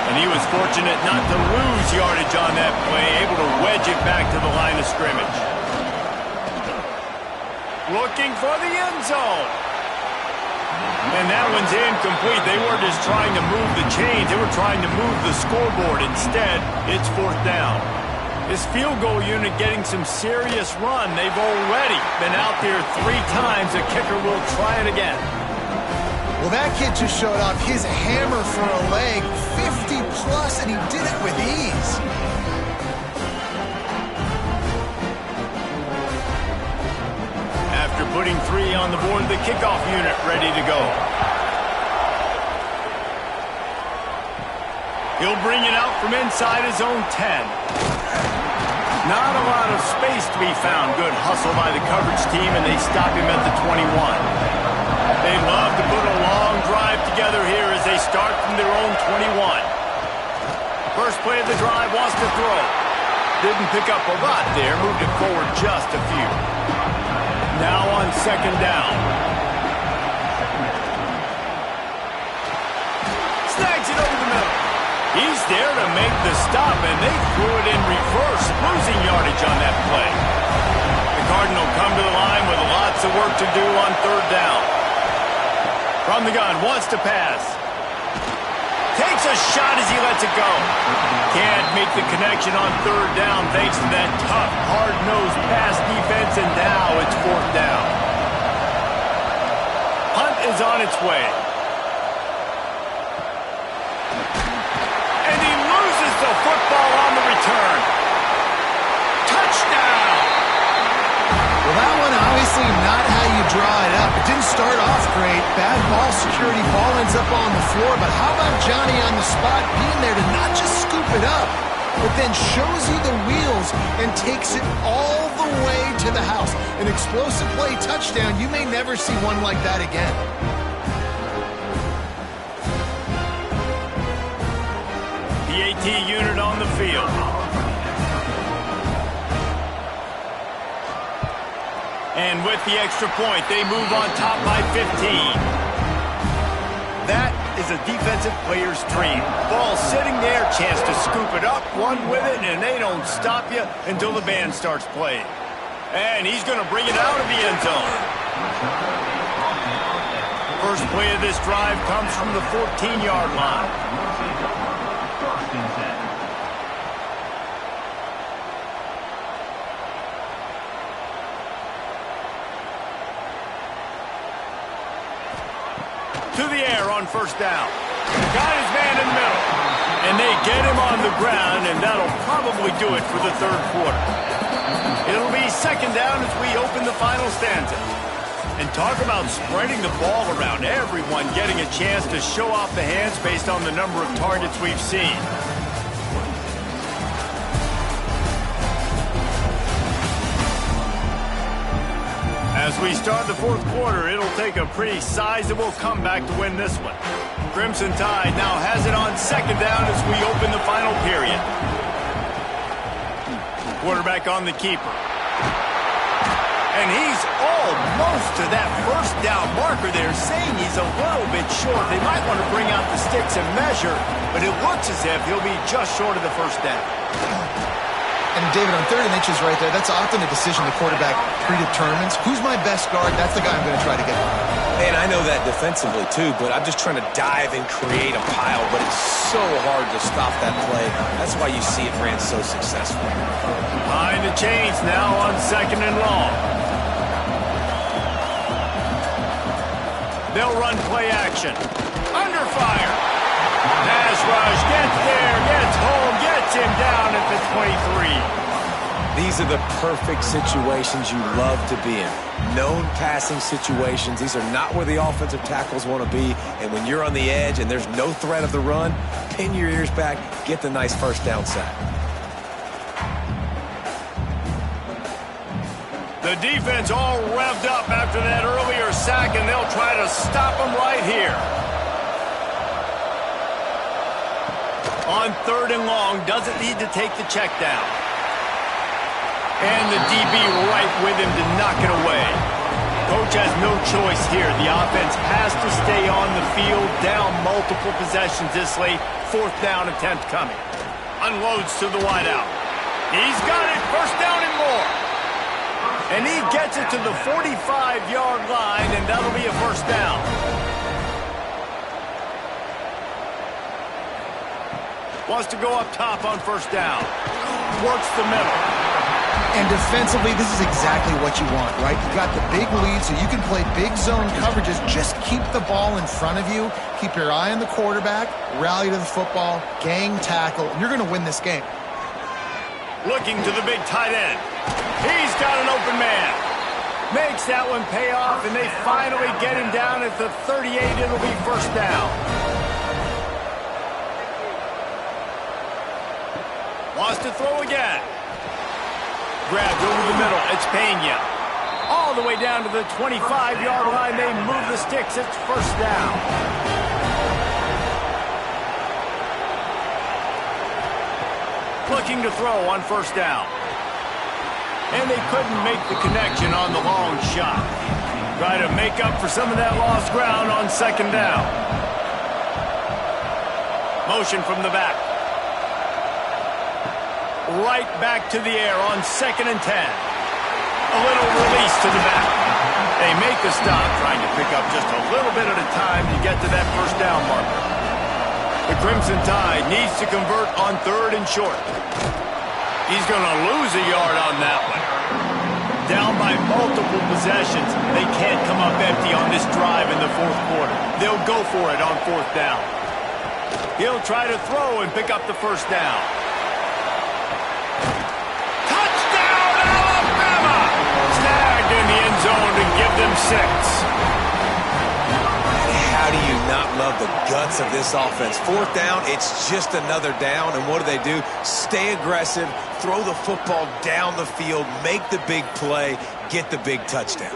And he was fortunate not to lose yardage on that play, able to wedge it back to the line of scrimmage. Looking for the end zone. And that one's incomplete. They weren't just trying to move the chains. They were trying to move the scoreboard. Instead, it's 4th down. This field goal unit getting some serious run. They've already been out there 3 times. The kicker will try it again. Well, that kid just showed off his hammer for a leg, 50-plus, and he did it with ease. After putting 3 on the board, the kickoff unit ready to go. He'll bring it out from inside his own 10. Not a lot of space to be found. Good hustle by the coverage team, and they stop him at the 21. They love to put a long drive together here as they start from their own 21. First play of the drive, wants to throw. Didn't pick up a lot there, moved it forward just a few. Now on 2nd down. Snags it over the middle. He's there to make the stop, and they threw it in reverse, losing yardage on that play. The Cardinal come to the line with lots of work to do on 3rd down. From the gun, wants to pass. Takes a shot as he lets it go. Can't make the connection on 3rd down thanks to that tough, hard-nosed pass defense, and now it's 4th down. Hunt is on its way. And he loses the football on the return. Touchdown! Well, that one obviously not how you draw it up. It didn't start off great. Bad ball security. Ball ends up on the floor. But how about Johnny on the spot being there to not just scoop it up, but then shows you the wheels and takes it all the way to the house. An explosive play touchdown. You may never see one like that again. The AT unit on the field. And with the extra point, they move on top by 15. That is a defensive player's dream. Ball sitting there, chance to scoop it up, run with it, and they don't stop you until the band starts playing. And he's going to bring it out of the end zone. First play of this drive comes from the 14-yard line. To the air on 1st down. Got his man in the middle. And they get him on the ground, and that'll probably do it for the 3rd quarter. It'll be 2nd down as we open the final stanza. And talk about spreading the ball around. Everyone getting a chance to show off the hands based on the number of targets we've seen. As we start the 4th quarter, it'll take a pretty sizable comeback to win this one. Crimson Tide now has it on 2nd down as we open the final period. Quarterback on the keeper. And he's almost to that 1st down marker there, saying he's a little bit short. They might want to bring out the sticks and measure, but it looks as if he'll be just short of the 1st down. And David, on 3rd and inches right there, that's often a decision the quarterback predetermines. Who's my best guard? That's the guy I'm going to try to get. Man, I know that defensively too, but I'm just trying to dive and create a pile, but it's so hard to stop that play. That's why you see it ran so successful. Behind the chains now on 2nd and long. They'll run play action. Under fire. Pass rush, gets there, gets home, gets him down at the 23. These are the perfect situations you love to be in. Known passing situations. These are not where the offensive tackles want to be. And when you're on the edge and there's no threat of the run, pin your ears back, get the nice first down sack. The defense all revved up after that earlier sack, and they'll try to stop them right here. On 3rd and long, doesn't need to take the check down. And the DB right with him to knock it away. Coach has no choice here. The offense has to stay on the field, down multiple possessions this late. 4th down attempt coming. Unloads to the wideout. He's got it. 1st down and more. And he gets it to the 45-yard line, and that'll be a 1st down. Wants to go up top on 1st down. Works the middle. And defensively, this is exactly what you want, right? You got the big lead, so you can play big zone coverages. Just keep the ball in front of you. Keep your eye on the quarterback. Rally to the football. Gang tackle. And you're going to win this game. Looking to the big tight end. He's got an open man. Makes that one pay off, and they finally get him down at the 38. It'll be 1st down. Wants to throw again. Grabbed over the middle. It's Pena. All the way down to the 25-yard line. They move the sticks. It's 1st down. Looking to throw on 1st down. And they couldn't make the connection on the long shot. Try to make up for some of that lost ground on 2nd down. Motion from the back. Right back to the air on 2nd and 10. A little release to the back. They make the stop, trying to pick up just a little bit at a time to get to that 1st down marker. The Crimson Tide needs to convert on 3rd and short. He's going to lose a yard on that one. Down by multiple possessions. They can't come up empty on this drive in the 4th quarter. They'll go for it on 4th down. He'll try to throw and pick up the 1st down. Touchdown, Alabama! Snagged in the end zone to give them 6. How do you not love the guts of this offense? 4th down, it's just another down, and what do? Stay aggressive, throw the football down the field, make the big play, get the big touchdown.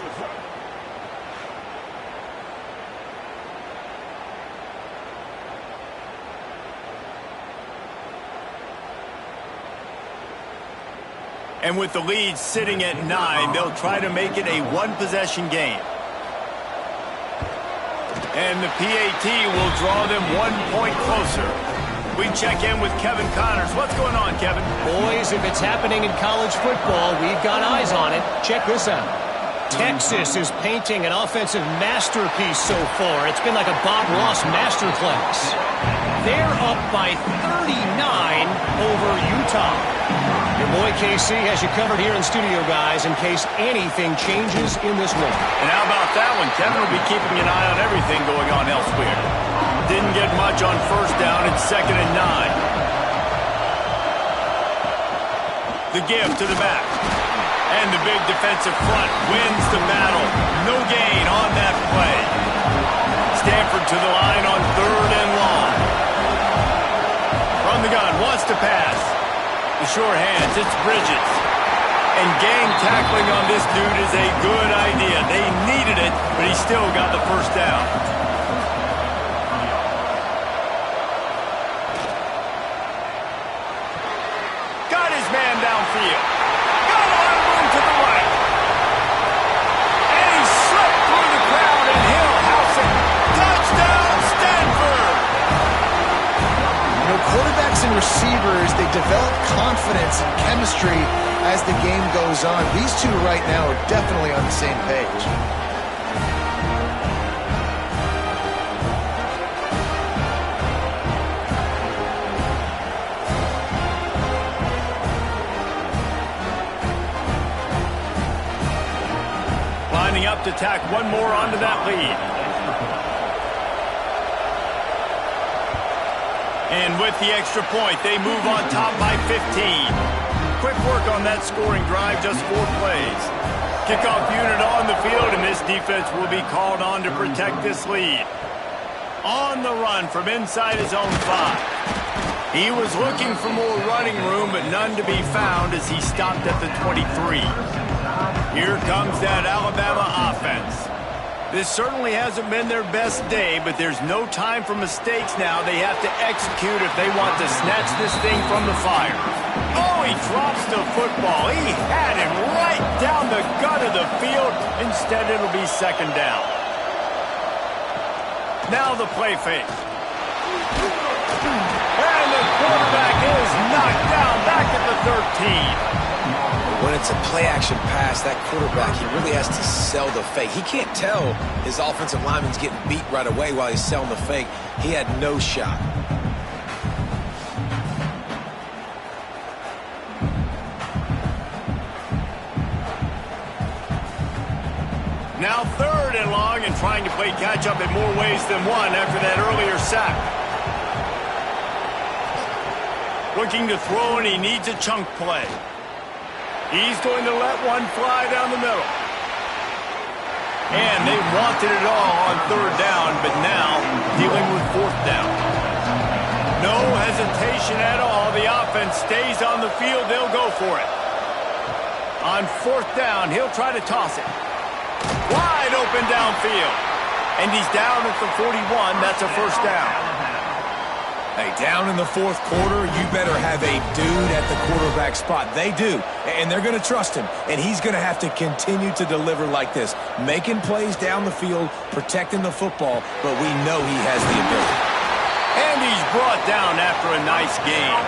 And with the lead sitting at 9, they'll try to make it a 1-possession game. And the PAT will draw them 1 point closer. We check in with Kevin Connors. What's going on, Kevin? Boys, if it's happening in college football, we've got eyes on it. Check this out. Texas is painting an offensive masterpiece so far. It's been like a Bob Ross masterclass. They're up by 39 over Utah. Your boy KC has you covered here in studio, guys, in case anything changes in this one. And how about that one? Kevin will be keeping an eye on everything going on elsewhere. Didn't get much on 1st down. It's 2nd and 9. The give to the back. And the big defensive front wins the battle. No gain on that play. Stanford to the line on 3rd and long. From the gun, wants to pass. The sure hands, it's Bridges. And gang tackling on this dude is a good idea. They needed it, but he still got the 1st down. Got his man downfield. Got a lot of room to the right. And he slipped through the crowd, and he'll house it. Touchdown, Stanford! You know, quarterbacks and receivers, they develop confidence and chemistry as the game goes on. These two right now are definitely on the same page. Lining up to tack one more onto that lead. And with the extra point, they move on top by 15. quick work on that scoring drive, just 4 plays. Kickoff unit on the field, and this defense will be called on to protect this lead. On the run from inside his own 5. He was looking for more running room, but none to be found as he stopped at the 23. Here comes that Alabama offense. This certainly hasn't been their best day, but there's no time for mistakes now. They have to execute if they want to snatch this thing from the fire. Oh, he drops the football. He had him right down the gut of the field. Instead, it'll be second down. Now the play fake. And the quarterback is knocked down back at the 13. When it's a play-action pass, that quarterback, he really has to sell the fake. He can't tell his offensive lineman's getting beat right away while he's selling the fake. He had no shot. Now 3rd and long, and trying to play catch-up in more ways than one after that earlier sack. Looking to throw, and he needs a chunk play. He's going to let one fly down the middle. And they wanted it all on 3rd down, but now dealing with 4th down. No hesitation at all. The offense stays on the field. They'll go for it. On 4th down, he'll try to toss it. Wide open downfield. And he's down at the 41. That's a 1st down. Hey, down in the 4th quarter, you better have a dude at the quarterback spot. They do, and they're going to trust him, and he's going to have to continue to deliver like this, making plays down the field, protecting the football, but we know he has the ability. And he's brought down after a nice game.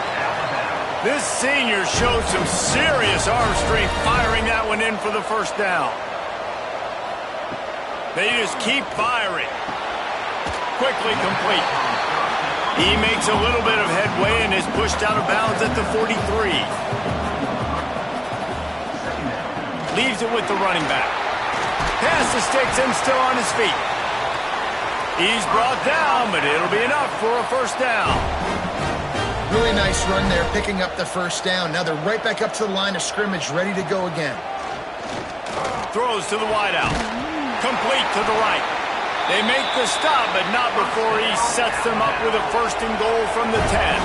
This senior showed some serious arm strength firing that one in for the 1st down. They just keep firing. Quickly complete. He makes a little bit of headway and is pushed out of bounds at the 43. Leaves it with the running back. Pass the sticks and still on his feet. He's brought down, but it'll be enough for a 1st down. Really nice run there, picking up the 1st down. Now they're right back up to the line of scrimmage, ready to go again. Throws to the wideout. Complete to the right. They make the stop, but not before he sets them up with a 1st and goal from the 10.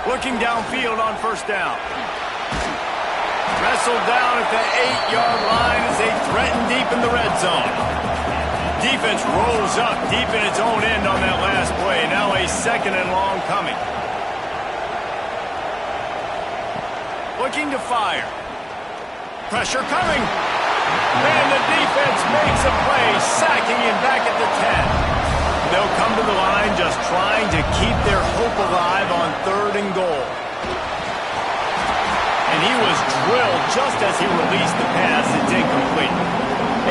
Looking downfield on 1st down. Wrestled down at the 8-yard line as they threaten deep in the red zone. Defense rolls up deep in its own end on that last play. Now a 2nd and long coming. Looking to fire. Pressure coming. And the defense makes a play, sacking him back at the 10. They'll come to the line just trying to keep their hope alive on 3rd and goal. And he was drilled just as he released the pass. It's incomplete.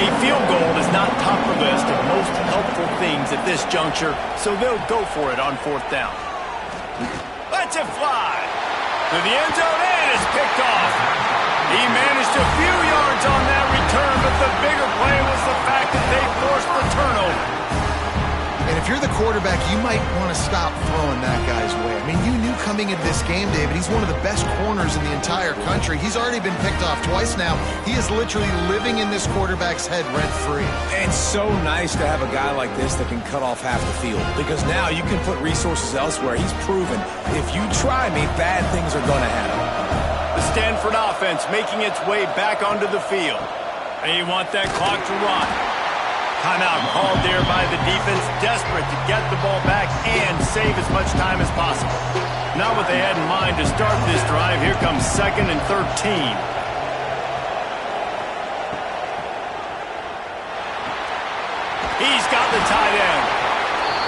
A field goal is not top of the list of most helpful things at this juncture, so they'll go for it on 4th down. Let's it fly. To the end zone, and it's picked off. He managed a few yards on that return, but the bigger play was the fact that they forced the turnover. And if you're the quarterback, you might want to stop throwing that guy's way. I mean, you knew coming into this game, David, he's one of the best corners in the entire country. He's already been picked off twice now. He is literally living in this quarterback's head rent-free. It's so nice to have a guy like this that can cut off half the field, because now you can put resources elsewhere. He's proven if you try me, bad things are going to happen. The Stanford offense making its way back onto the field. They want that clock to run. Timeout called there by the defense, desperate to get the ball back and save as much time as possible. Not what they had in mind to start this drive. Here comes 2nd and 13. He's got the tight end.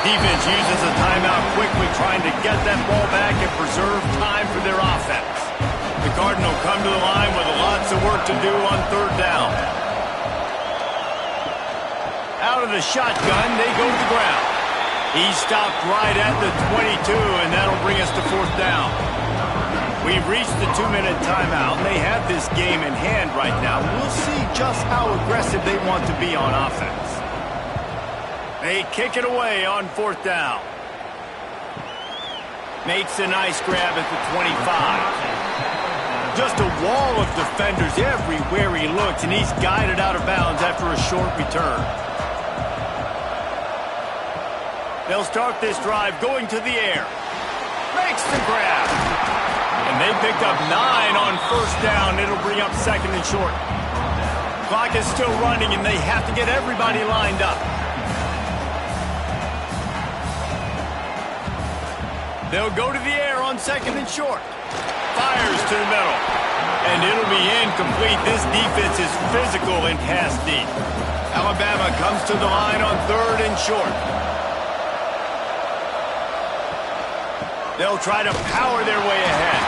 Defense uses a timeout quickly, trying to get that ball back and preserve time for their offense. The Cardinal come to the line with lots of work to do on 3rd down. Out of the shotgun, they go to the ground. He stopped right at the 22, and that'll bring us to 4th down. We've reached the 2-minute timeout, and they have this game in hand right now. We'll see just how aggressive they want to be on offense. They kick it away on 4th down. Makes a nice grab at the 25. Just a wall of defenders everywhere he looks, and he's guided out of bounds after a short return. They'll start this drive going to the air. Makes the grab. And they picked up 9 on 1st down. It'll bring up 2nd and short. Clock is still running, and they have to get everybody lined up. They'll go to the air on 2nd and short. Fires to the middle. And it'll be incomplete. This defense is physical and pass deep. Alabama comes to the line on 3rd and short. They'll try to power their way ahead.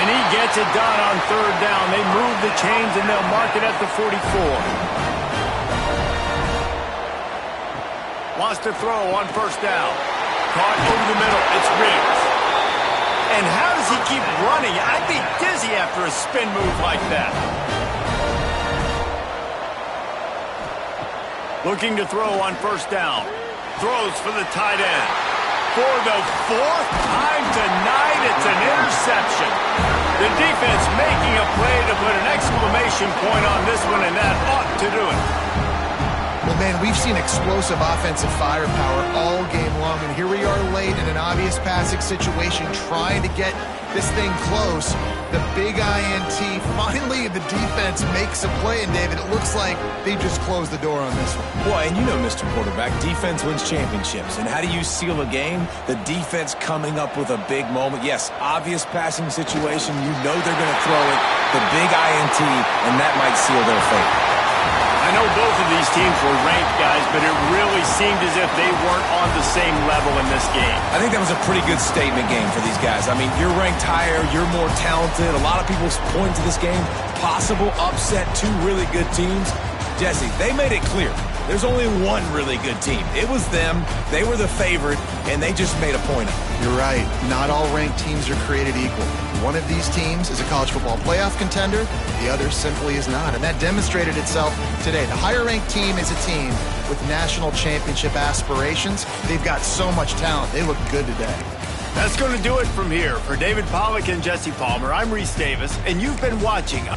And he gets it done on 3rd down. They move the chains, and they'll mark it at the 44. Wants to throw on 1st down. Caught over the middle. It's Riggs. And how does he keep running? I'd be dizzy after a spin move like that. Looking to throw on 1st down. Throws for the tight end. For the 4th time tonight, it's an interception. The defense making a play to put an exclamation point on this one, and that ought to do it. Well, man, we've seen explosive offensive firepower all game long, and here we are late in an obvious passing situation trying to get this thing close. The big INT, finally the defense makes a play, and David, it looks like they just closed the door on this one. Well, and you know, Mr. Quarterback, defense wins championships. And how do you seal a game? The defense coming up with a big moment. Yes, obvious passing situation. You know they're going to throw it. The big INT, and that might seal their fate. I know both of these teams were ranked, guys, but it really seemed as if they weren't on the same level in this game. I think that was a pretty good statement game for these guys. I mean, you're ranked higher, you're more talented. A lot of people point to this game. Possible upset, 2 really good teams. Jesse, they made it clear. There's only one really good team. It was them. They were the favorite, and they just made a point of it. You're right. Not all ranked teams are created equal. One of these teams is a college football playoff contender. The other simply is not, and that demonstrated itself today. The higher-ranked team is a team with national championship aspirations. They've got so much talent. They look good today. That's going to do it from here. For David Pollack and Jesse Palmer, I'm Reese Davis, and you've been watching